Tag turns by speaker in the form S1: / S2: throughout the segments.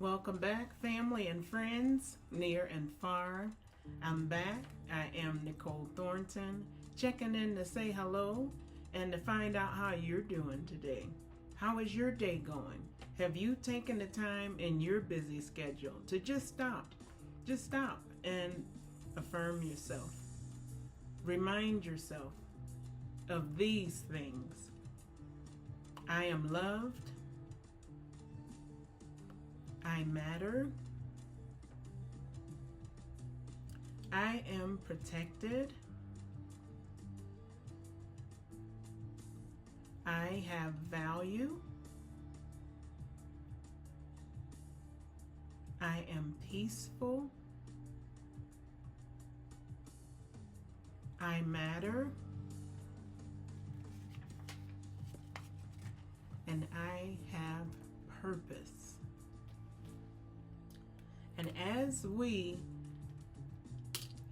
S1: Welcome back, family and friends, near and far. I'm back. I am Nicole Thornton, checking in to say hello and to find out how you're doing today. How is your day going? Have you taken the time in your busy schedule to just stop? Just stop and affirm yourself. Remind yourself of these things. I am loved. I matter. I am protected. I have value. I am peaceful. I matter. And I have purpose. And as we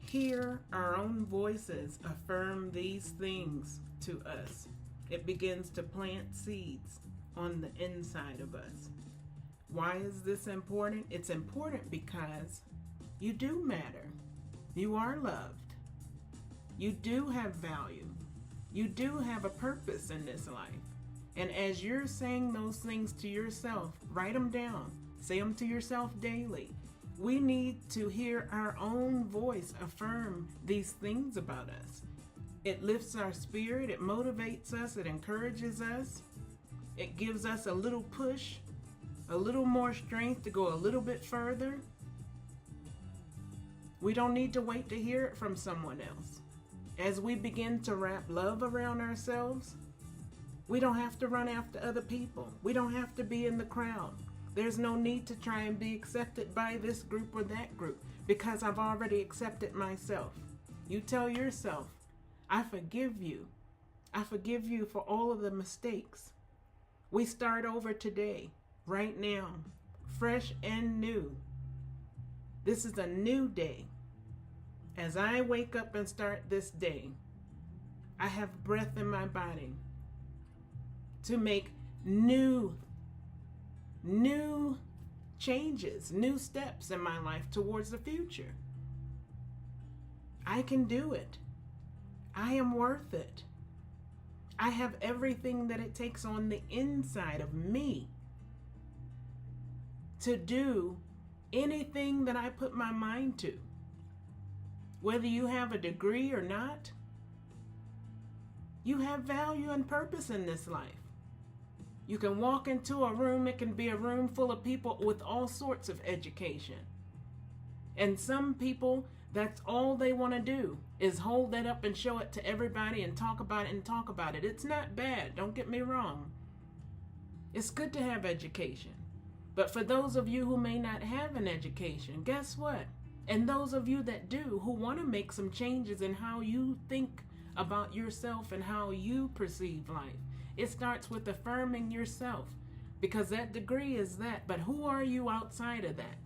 S1: hear our own voices affirm these things to us, it begins to plant seeds on the inside of us. Why is this important? It's important because you do matter. You are loved. You do have value. You do have a purpose in this life. And as you're saying those things to yourself, write them down. Say them to yourself daily. We need to hear our own voice affirm these things about us. It lifts our spirit, it motivates us, it encourages us, it gives us a little push, a little more strength to go a little bit further. We don't need to wait to hear it from someone else. As we begin to wrap love around ourselves, we don't have to run after other people. We don't have to be in the crowd. There's no need to try and be accepted by this group or that group because I've already accepted myself. You tell yourself, I forgive you. I forgive you for all of the mistakes. We start over today, right now, fresh and new. This is a new day. As I wake up and start this day, I have breath in my body to make new changes, new steps in my life towards the future. I can do it. I am worth it. I have everything that it takes on the inside of me to do anything that I put my mind to. Whether you have a degree or not, you have value and purpose in this life. You can walk into a room, it can be a room full of people with all sorts of education. And some people, that's all they want to do is hold that up and show it to everybody and talk about it and talk about it. It's not bad, don't get me wrong. It's good to have education. But for those of you who may not have an education, guess what? And those of you that do, who want to make some changes in how you think about yourself and how you perceive life, it starts with affirming yourself, because that degree is that. But who are you outside of that?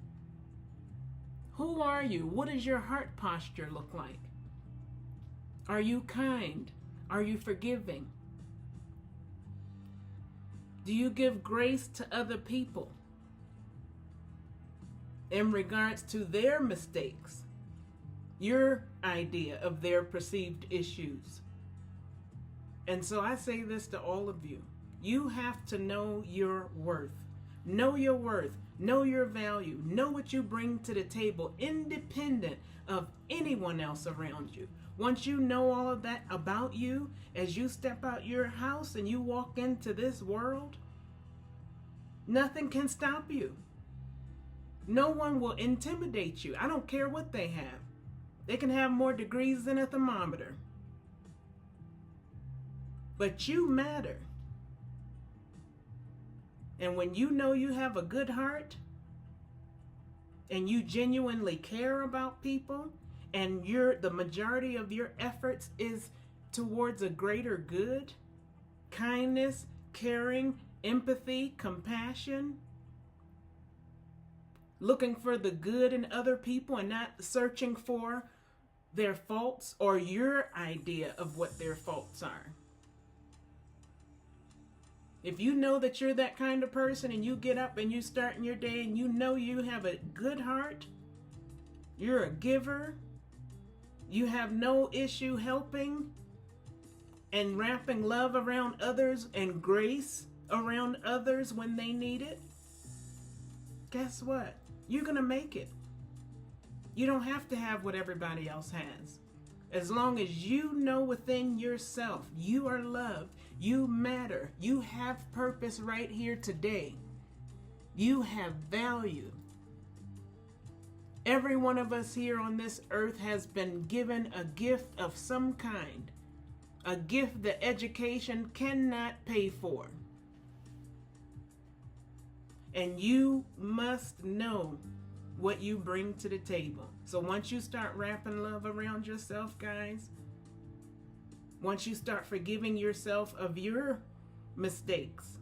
S1: Who are you? What does your heart posture look like? Are you kind? Are you forgiving? Do you give grace to other people in regards to their mistakes, your idea of their perceived issues? And so I say this to all of you. You have to know your worth. Know your worth. Know your value. Know what you bring to the table, independent of anyone else around you. Once you know all of that about you, as you step out your house and you walk into this world, nothing can stop you. No one will intimidate you. I don't care what they have. They can have more degrees than a thermometer. But you matter. And when you know you have a good heart and you genuinely care about people and the majority of your efforts is towards a greater good, kindness, caring, empathy, compassion, looking for the good in other people and not searching for their faults or your idea of what their faults are. If you know that you're that kind of person and you get up and you start in your day and you know you have a good heart, you're a giver, you have no issue helping and wrapping love around others and grace around others when they need it, guess what? You're going to make it. You don't have to have what everybody else has. As long as you know within yourself, you are loved, you matter, you have purpose right here today. You have value. Every one of us here on this earth has been given a gift of some kind, a gift that education cannot pay for. And you must know what you bring to the table. So once you start wrapping love around yourself, guys, once you start forgiving yourself of your mistakes,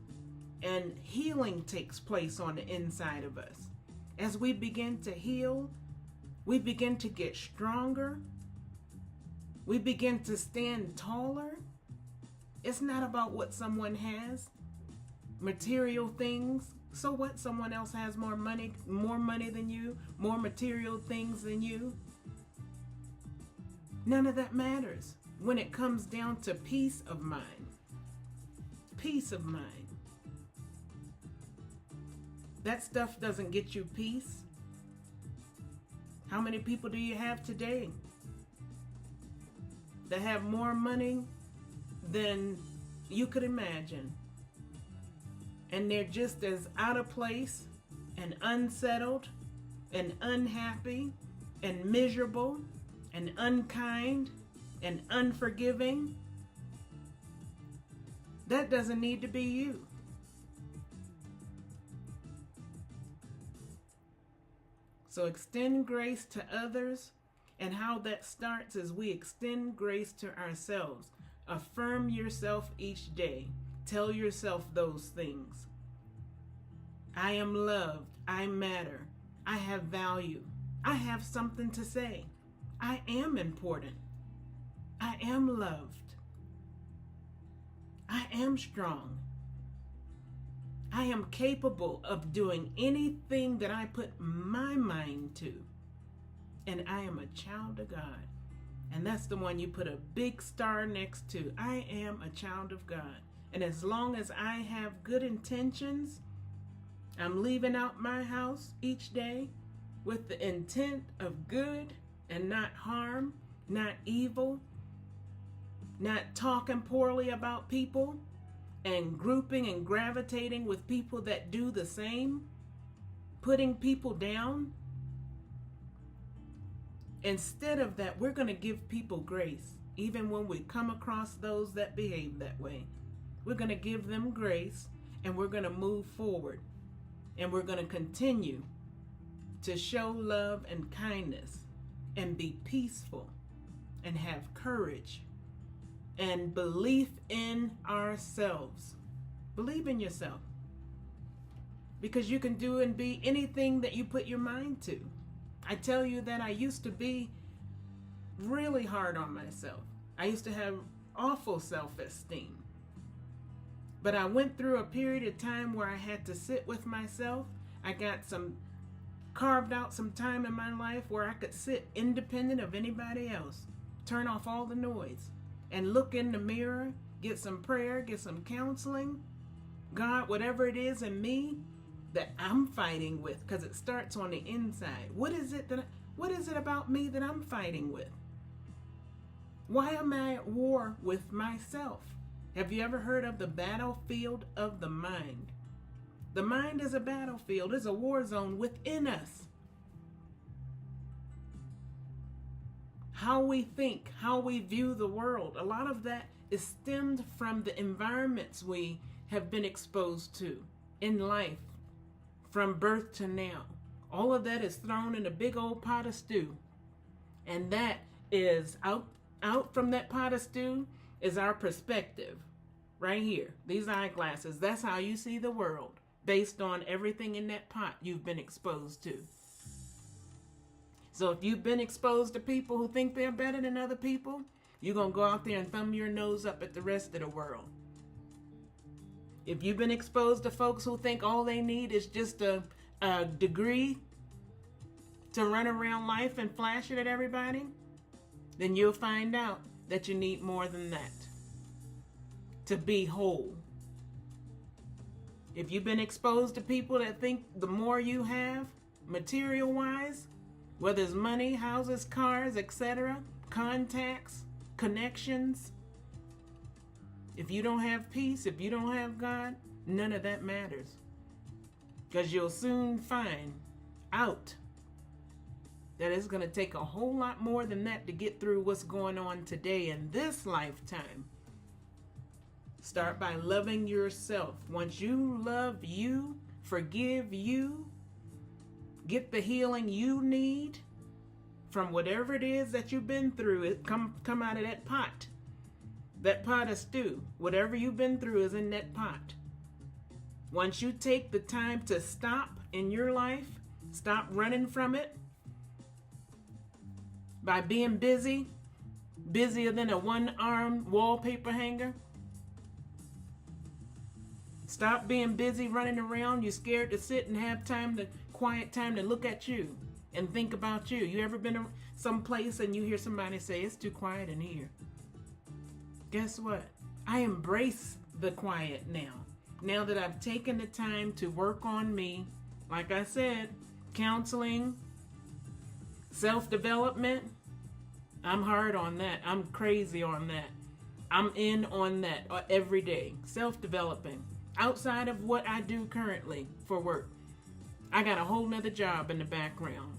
S1: and healing takes place on the inside of us. As we begin to heal, we begin to get stronger. We begin to stand taller. It's not about what someone has, material things. So what? Someone else has more money than you, more material things than you. None of that matters when it comes down to peace of mind. Peace of mind. That stuff doesn't get you peace. How many people do you have today that have more money than you could imagine? And they're just as out of place and unsettled and unhappy and miserable and unkind and unforgiving. That doesn't need to be you. So extend grace to others, and how that starts is we extend grace to ourselves. Affirm yourself each day. Tell yourself those things. I am loved. I matter. I have value. I have something to say. I am important. I am loved. I am strong. I am capable of doing anything that I put my mind to. And I am a child of God. And that's the one you put a big star next to. I am a child of God. And as long as I have good intentions, I'm leaving out my house each day with the intent of good and not harm, not evil, not talking poorly about people, and grouping and gravitating with people that do the same, putting people down. Instead of that, we're going to give people grace, even when we come across those that behave that way. We're going to give them grace, and we're going to move forward, and we're going to continue to show love and kindness and be peaceful and have courage and belief in ourselves. Believe in yourself, because you can do and be anything that you put your mind to. I tell you that I used to be really hard on myself. I used to have awful self-esteem. But I went through a period of time where I had to sit with myself. I carved out some time in my life where I could sit independent of anybody else, turn off all the noise, and look in the mirror, get some prayer, get some counseling. God, whatever it is in me that I'm fighting with, because it starts on the inside. What is it about me that I'm fighting with? Why am I at war with myself? Have you ever heard of the battlefield of the mind? The mind is a battlefield, it's a war zone within us. How we think, how we view the world, a lot of that is stemmed from the environments we have been exposed to in life from birth to now. All of that is thrown in a big old pot of stew. And that is out from that pot of stew is our perspective. Right here, these eyeglasses, that's how you see the world, based on everything in that pot you've been exposed to. So if you've been exposed to people who think they're better than other people, you're going to go out there and thumb your nose up at the rest of the world. If you've been exposed to folks who think all they need is just a degree to run around life and flash it at everybody, then you'll find out that you need more than that to be whole. If you've been exposed to people that think the more you have, material-wise, whether it's money, houses, cars, etc., contacts, connections, if you don't have peace, if you don't have God, none of that matters. Because you'll soon find out that it's going to take a whole lot more than that to get through what's going on today in this lifetime. Start by loving yourself. Once you love you, forgive you, get the healing you need from whatever it is that you've been through, it come out of that pot of stew. Whatever you've been through is in that pot. Once you take the time to stop in your life, stop running from it by being busy, busier than a one-armed wallpaper hanger. Stop being busy running around. You're scared to sit and have quiet time to look at you and think about you. You ever been someplace and you hear somebody say, it's too quiet in here? Guess what? I embrace the quiet now. Now that I've taken the time to work on me, like I said, counseling, self-development, I'm hard on that. I'm crazy on that. I'm in on that every day. Self-developing. Outside of what I do currently for work, I got a whole nother job in the background.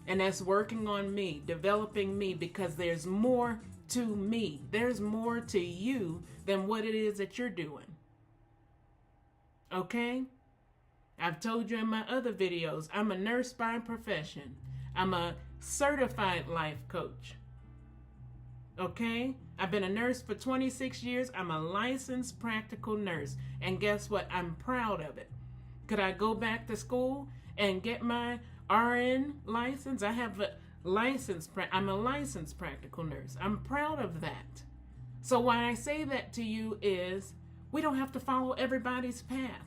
S1: And that's working on me, developing me, because there's more to me. There's more to you than what it is that you're doing. Okay? I've told you in my other videos, I'm a nurse by profession. I'm a certified life coach. Okay? I've been a nurse for 26 years. I'm a licensed practical nurse. And guess what? I'm proud of it. Could I go back to school and get my RN license? I have a license. I'm a licensed practical nurse. I'm proud of that. So why I say that to you is we don't have to follow everybody's path.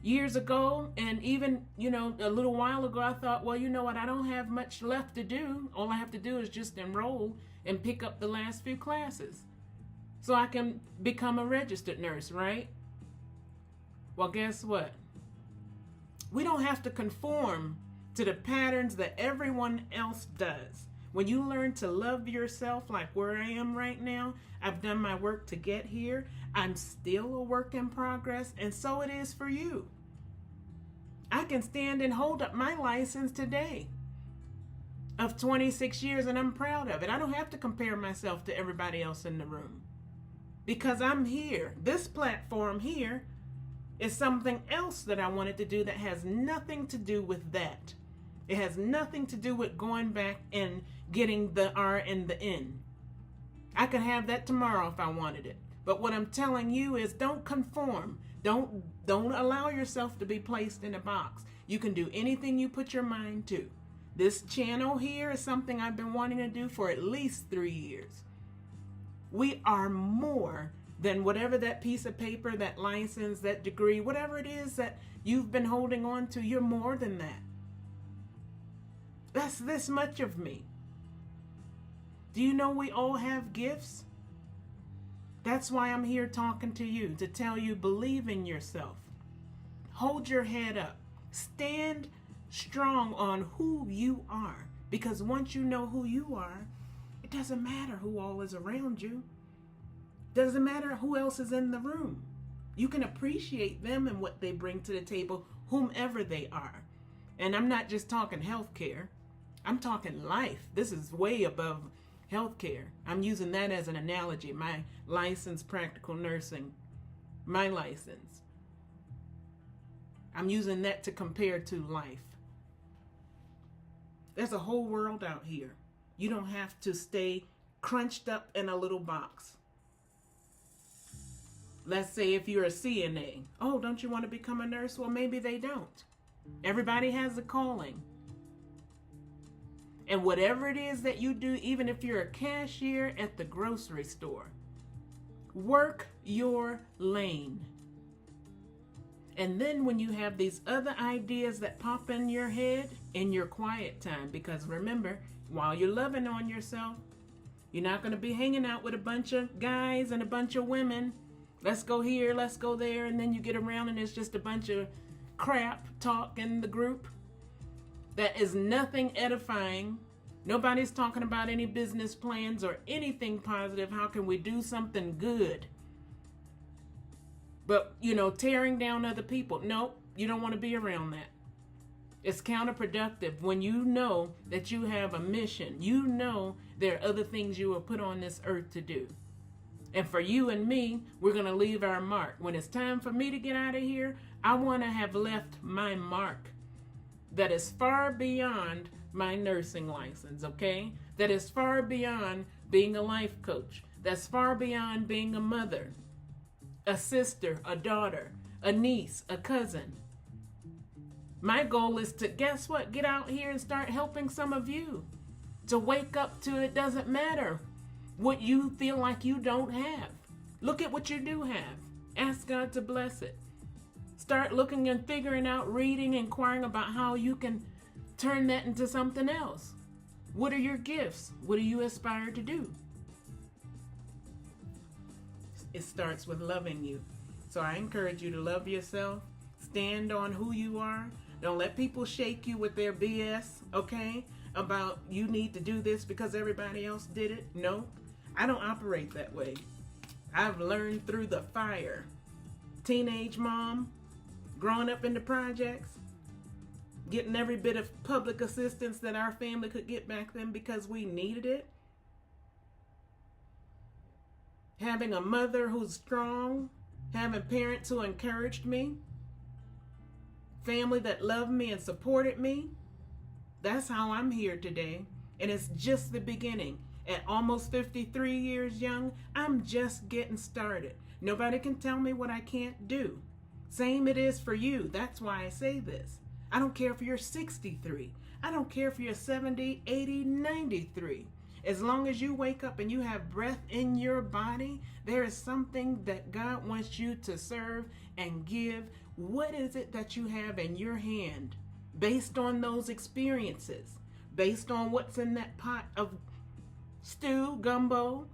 S1: Years ago, and even, a little while ago, I thought, well, you know what? I don't have much left to do. All I have to do is just enroll and pick up the last few classes so I can become a registered nurse, right? Well, guess what? We don't have to conform to the patterns that everyone else does. When you learn to love yourself like where I am right now, I've done my work to get here. I'm still a work in progress, and so it is for you. I can stand and hold up my license today of 26 years, and I'm proud of it. I don't have to compare myself to everybody else in the room because I'm here. This platform here is something else that I wanted to do that has nothing to do with that. It has nothing to do with going back and getting the R and the N. I could have that tomorrow if I wanted it. But what I'm telling you is don't conform. Don't allow yourself to be placed in a box. You can do anything you put your mind to. This channel here is something I've been wanting to do for at least 3 years. We are more than whatever that piece of paper, that license, that degree, whatever it is that you've been holding on to, you're more than that. That's this much of me. Do you know we all have gifts? That's why I'm here talking to you, to tell you, believe in yourself. Hold your head up. Stand strong on who you are. Because once you know who you are, it doesn't matter who all is around you. Doesn't matter who else is in the room. You can appreciate them and what they bring to the table, whomever they are. And I'm not just talking healthcare. I'm talking life. This is way above healthcare. I'm using that as an analogy. My licensed practical nursing, my license. I'm using that to compare to life. There's a whole world out here. You don't have to stay crunched up in a little box. Let's say if you're a CNA. Oh, don't you want to become a nurse? Well, maybe they don't. Everybody has a calling. And whatever it is that you do, even if you're a cashier at the grocery store, Work your lane. And then when you have these other ideas that pop in your head, in your quiet time, because remember, while you're loving on yourself, you're not going to be hanging out with a bunch of guys and a bunch of women. Let's go here, let's go there, and then you get around and it's just a bunch of crap talk in the group that is nothing edifying. Nobody's talking about any business plans or anything positive. How can we do something good? But, tearing down other people. Nope, you don't want to be around that. It's counterproductive when you know that you have a mission. You know there are other things you were put on this earth to do. And for you and me, we're going to leave our mark. When it's time for me to get out of here, I want to have left my mark that is far beyond my nursing license, okay? That is far beyond being a life coach. That's far beyond being a mother, a sister, a daughter, a niece, a cousin. My goal is to, guess what? Get out here and start helping some of you to wake up to it doesn't matter what you feel like you don't have. Look at what you do have. Ask God to bless it. Start looking and figuring out, reading, inquiring about how you can turn that into something else. What are your gifts? What do you aspire to do? It starts with loving you. So I encourage you to love yourself. Stand on who you are. Don't let people shake you with their BS, okay? About you need to do this because everybody else did it. No, I don't operate that way. I've learned through the fire. Teenage mom, growing up in the projects, getting every bit of public assistance that our family could get back then because we needed it. Having a mother who's strong, having parents who encouraged me, family that loved me and supported me. That's how I'm here today. And it's just the beginning. At almost 53 years young, I'm just getting started. Nobody can tell me what I can't do. Same it is for you. That's why I say this. I don't care if you're 63. I don't care if you're 70, 80, 93. As long as you wake up and you have breath in your body, there is something that God wants you to serve and give. What is it that you have in your hand based on those experiences, based on what's in that pot of stew, gumbo?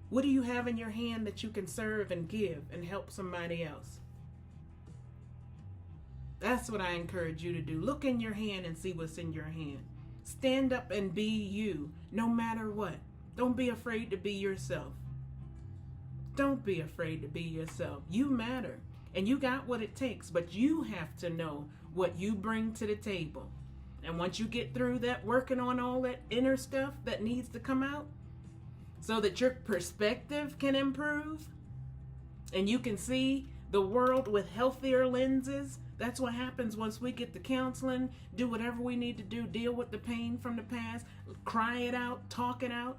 S1: What do you have in your hand that you can serve and give and help somebody else? That's what I encourage you to do. Look in your hand and see what's in your hand. Stand up and be you, no matter what. Don't be afraid to be yourself. Don't be afraid to be yourself. You matter, and you got what it takes, but you have to know what you bring to the table. And once you get through that, working on all that inner stuff that needs to come out, so that your perspective can improve, and you can see the world with healthier lenses. That's what happens once we get the counseling, do whatever we need to do, deal with the pain from the past, cry it out, talk it out.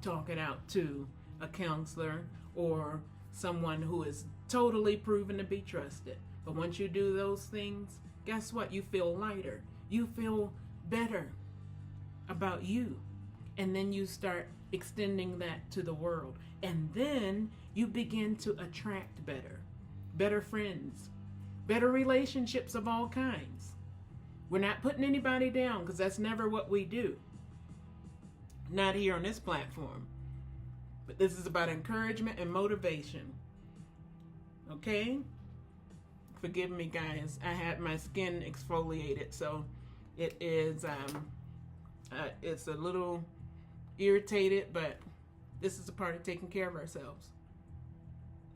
S1: Talk it out to a counselor or someone who is totally proven to be trusted. But once you do those things, guess what? You feel lighter. You feel better about you. And then you start extending that to the world. And then you begin to attract better friends, better relationships of all kinds. We're not putting anybody down because that's never what we do. Not here on this platform. But this is about encouragement and motivation. Okay? Forgive me, guys. I had my skin exfoliated, so it is it's a little irritated, but this is a part of taking care of ourselves.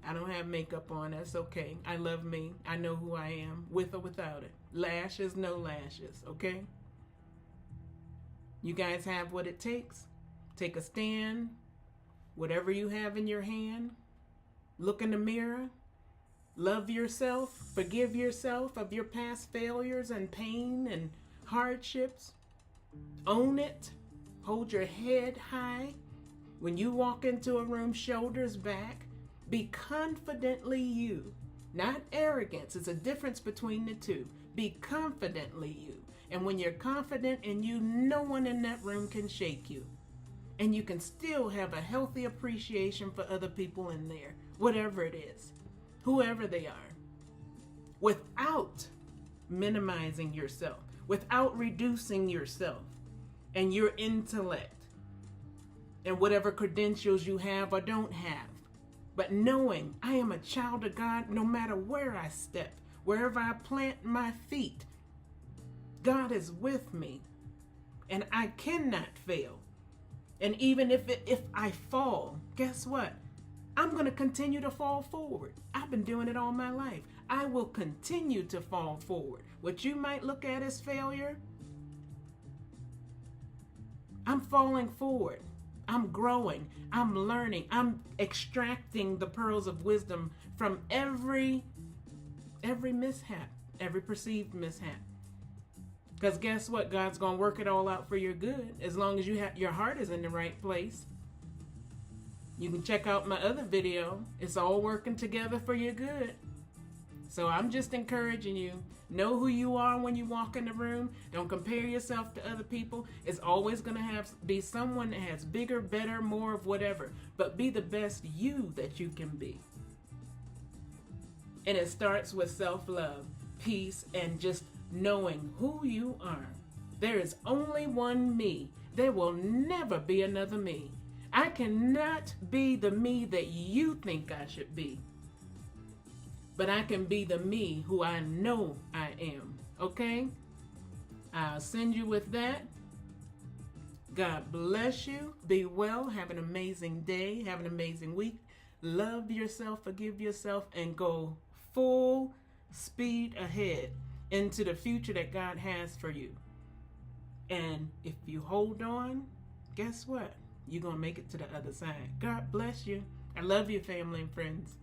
S1: I don't have makeup on. That's okay. I love me. I know who I am, with or without it. Lashes, no lashes, okay? You guys have what it takes. Take a stand. Whatever you have in your hand, look in the mirror. Love yourself. Forgive yourself of your past failures and pain and hardships. Own it. Hold your head high. When you walk into a room, shoulders back. Be confidently you. Not arrogance. It's a difference between the two. Be confidently you. And when you're confident and you, no one in that room can shake you. And you can still have a healthy appreciation for other people in there, whatever it is, whoever they are, without minimizing yourself, without reducing yourself and your intellect and whatever credentials you have or don't have. But knowing I am a child of God no matter where I step, wherever I plant my feet, God is with me and I cannot fail. And even if I fall, guess what? I'm going to continue to fall forward. I've been doing it all my life. I will continue to fall forward. What you might look at as failure, I'm falling forward. I'm growing. I'm learning. I'm extracting the pearls of wisdom from every mishap, every perceived mishap. Because guess what? God's going to work it all out for your good as long as your heart is in the right place. You can check out my other video. It's all working together for your good. So I'm just encouraging you. Know who you are when you walk in the room. Don't compare yourself to other people. It's always going to be someone that has bigger, better, more of whatever. But be the best you that you can be. And it starts with self-love, peace, and just knowing who you are. There is only one me. There will never be another me. I cannot be the me that you think I should be. But I can be the me who I know I am. Okay? I'll send you with that. God bless you. Be well. Have an amazing day. Have an amazing week. Love yourself. Forgive yourself. And go full speed ahead into the future that God has for you. And if you hold on, guess what? You're going to make it to the other side. God bless you. I love you, family and friends.